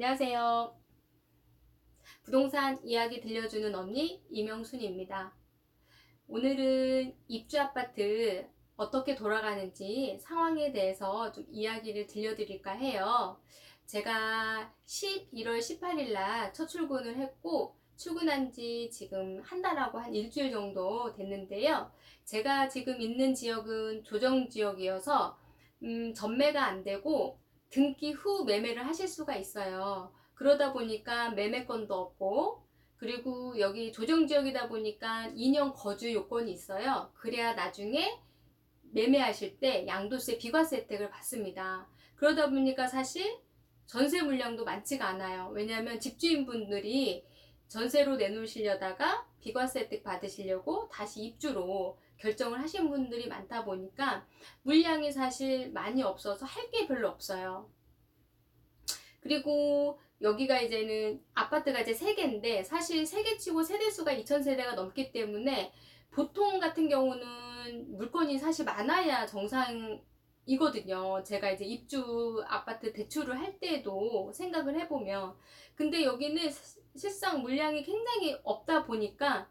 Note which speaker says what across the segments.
Speaker 1: 안녕하세요. 부동산 이야기 들려주는 언니 이명순입니다. 오늘은 입주 아파트 어떻게 돌아가는지 상황에 대해서 좀 이야기를 들려드릴까 해요. 제가 11월 18일 날 첫 출근을 했고 출근한 지 지금 한 달하고 한 일주일 정도 됐는데요. 제가 지금 있는 지역은 조정 지역이어서 전매가 안 되고 등기 후 매매를 하실 수가 있어요. 그러다 보니까 매매권도 없고, 그리고 여기 조정지역이다 보니까 2년 거주 요건이 있어요. 그래야 나중에 매매하실 때 양도세 비과세 혜택을 받습니다. 그러다 보니까 사실 전세 물량도 많지가 않아요. 왜냐하면 집주인분들이 전세로 내놓으시려다가 비과세 혜택 받으시려고 다시 입주로 결정을 하신 분들이 많다 보니까 물량이 사실 많이 없어서 할 게 별로 없어요. 그리고 여기가 이제는 아파트가 이제 3개인데 사실 3개 치고 세대수가 2000세대가 넘기 때문에 보통 같은 경우는 물건이 사실 많아야 정상이거든요. 제가 이제 입주 아파트 대출을 할 때도 생각을 해보면. 근데 여기는 실상 물량이 굉장히 없다 보니까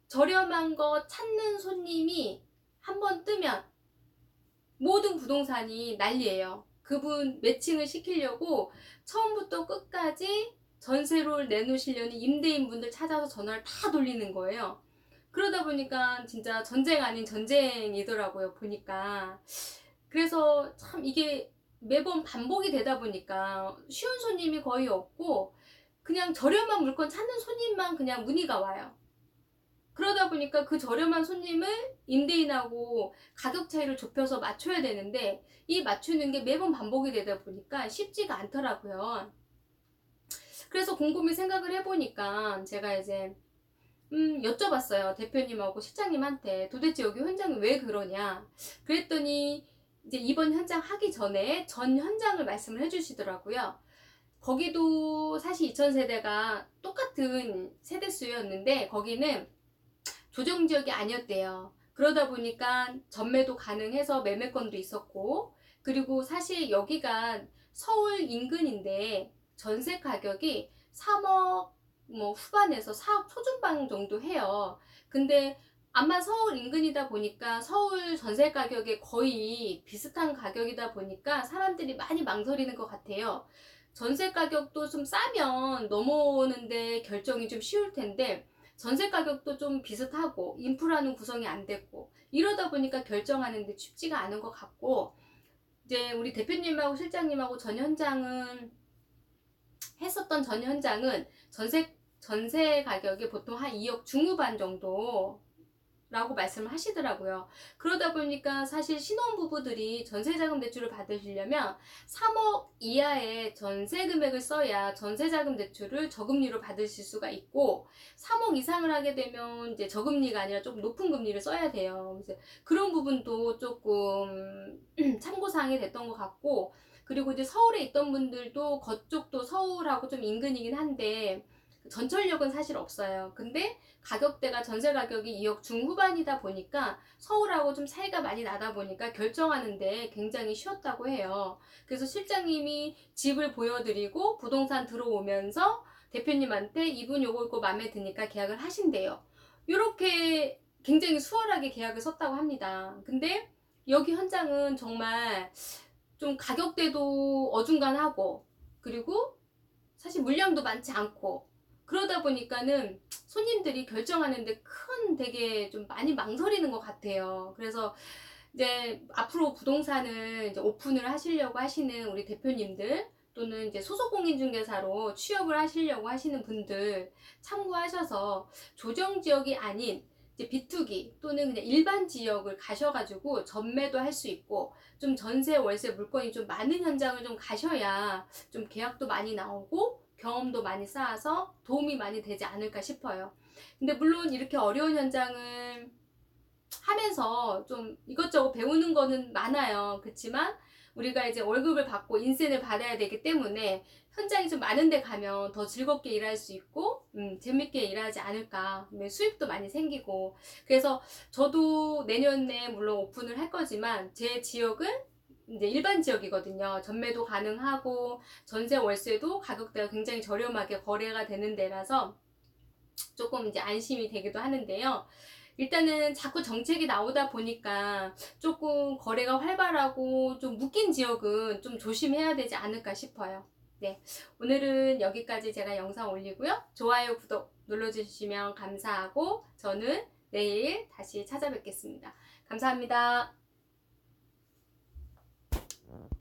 Speaker 1: 저렴한 거 찾는 손님이 한번 뜨면 모든 부동산이 난리예요. 그분 매칭을 시키려고 처음부터 끝까지 전세를 내놓으시려는 임대인분들 찾아서 전화를 다 돌리는 거예요. 그러다 보니까 진짜 전쟁 아닌 전쟁이더라고요, 보니까. 그래서 참 이게 매번 반복이 되다 보니까 쉬운 손님이 거의 없고 그냥 저렴한 물건 찾는 손님만 그냥 문의가 와요. 그러다 보니까 그 저렴한 손님을 임대인하고 가격 차이를 좁혀서 맞춰야 되는데 이 맞추는 게 매번 반복이 되다 보니까 쉽지가 않더라고요. 그래서 곰곰이 생각을 해보니까 제가 이제 여쭤봤어요. 대표님하고 실장님한테 도대체 여기 현장이 왜 그러냐. 그랬더니 이제 이번 현장 하기 전에 전 현장을 말씀을 해주시더라고요. 거기도 사실 2000세대가 똑같은 세대수였는데 거기는 조정지역이 아니었대요. 그러다 보니까 전매도 가능해서 매매권도 있었고, 그리고 사실 여기가 서울 인근인데 전세 가격이 3억 뭐 후반에서 4억 초중반 정도 해요. 근데 아마 서울 인근이다 보니까 서울 전세 가격에 거의 비슷한 가격이다 보니까 사람들이 많이 망설이는 것 같아요. 전세 가격도 좀 싸면 넘어오는데 결정이 좀 쉬울 텐데 전세 가격도 좀 비슷하고 인프라는 구성이 안 됐고 이러다 보니까 결정하는데 쉽지가 않은 것 같고, 이제 우리 대표님하고 실장님하고 했었던 전 현장은 전세 가격이 보통 한 2억 중후반 정도 라고 말씀을 하시더라고요. 그러다 보니까 사실 신혼부부들이 전세자금 대출을 받으시려면 3억 이하의 전세 금액을 써야 전세자금 대출을 저금리로 받으실 수가 있고 3억 이상을 하게 되면 이제 저금리가 아니라 조금 높은 금리를 써야 돼요. 그래서 그런 부분도 조금 참고사항이 됐던 것 같고, 그리고 이제 서울에 있던 분들도 그쪽도 서울하고 좀 인근이긴 한데 전철역은 사실 없어요. 근데 가격대가 전세 가격이 2억 중후반이다 보니까 서울하고 좀 차이가 많이 나다 보니까 결정하는데 굉장히 쉬웠다고 해요. 그래서 실장님이 집을 보여드리고 부동산 들어오면서 대표님한테 이분 요거 있고 마음에 드니까 계약을 하신대요. 이렇게 굉장히 수월하게 계약을 썼다고 합니다. 근데 여기 현장은 정말 좀 가격대도 어중간하고, 그리고 사실 물량도 많지 않고, 그러다 보니까는 손님들이 결정하는데 되게 좀 많이 망설이는 것 같아요. 그래서 이제 앞으로 부동산을 이제 오픈을 하시려고 하시는 우리 대표님들 또는 이제 소속공인중개사로 취업을 하시려고 하시는 분들 참고하셔서 조정 지역이 아닌 이제 비투기 또는 그냥 일반 지역을 가셔가지고 전매도 할 수 있고 좀 전세 월세 물건이 좀 많은 현장을 좀 가셔야 좀 계약도 많이 나오고 경험도 많이 쌓아서 도움이 많이 되지 않을까 싶어요. 근데 물론 이렇게 어려운 현장을 하면서 좀 이것저것 배우는 거는 많아요. 그렇지만 우리가 이제 월급을 받고 인센을 받아야 되기 때문에 현장이 좀 많은 데 가면 더 즐겁게 일할 수 있고 재밌게 일하지 않을까. 수입도 많이 생기고. 그래서 저도 내년에 물론 오픈을 할 거지만 제 지역은 이제 일반 지역이거든요. 전매도 가능하고 전세 월세도 가격대가 굉장히 저렴하게 거래가 되는 데라서 조금 이제 안심이 되기도 하는데요. 일단은 자꾸 정책이 나오다 보니까 조금 거래가 활발하고 좀 묶인 지역은 좀 조심해야 되지 않을까 싶어요. 네, 오늘은 여기까지 제가 영상 올리고요. 좋아요, 구독 눌러주시면 감사하고 저는 내일 다시 찾아뵙겠습니다. 감사합니다.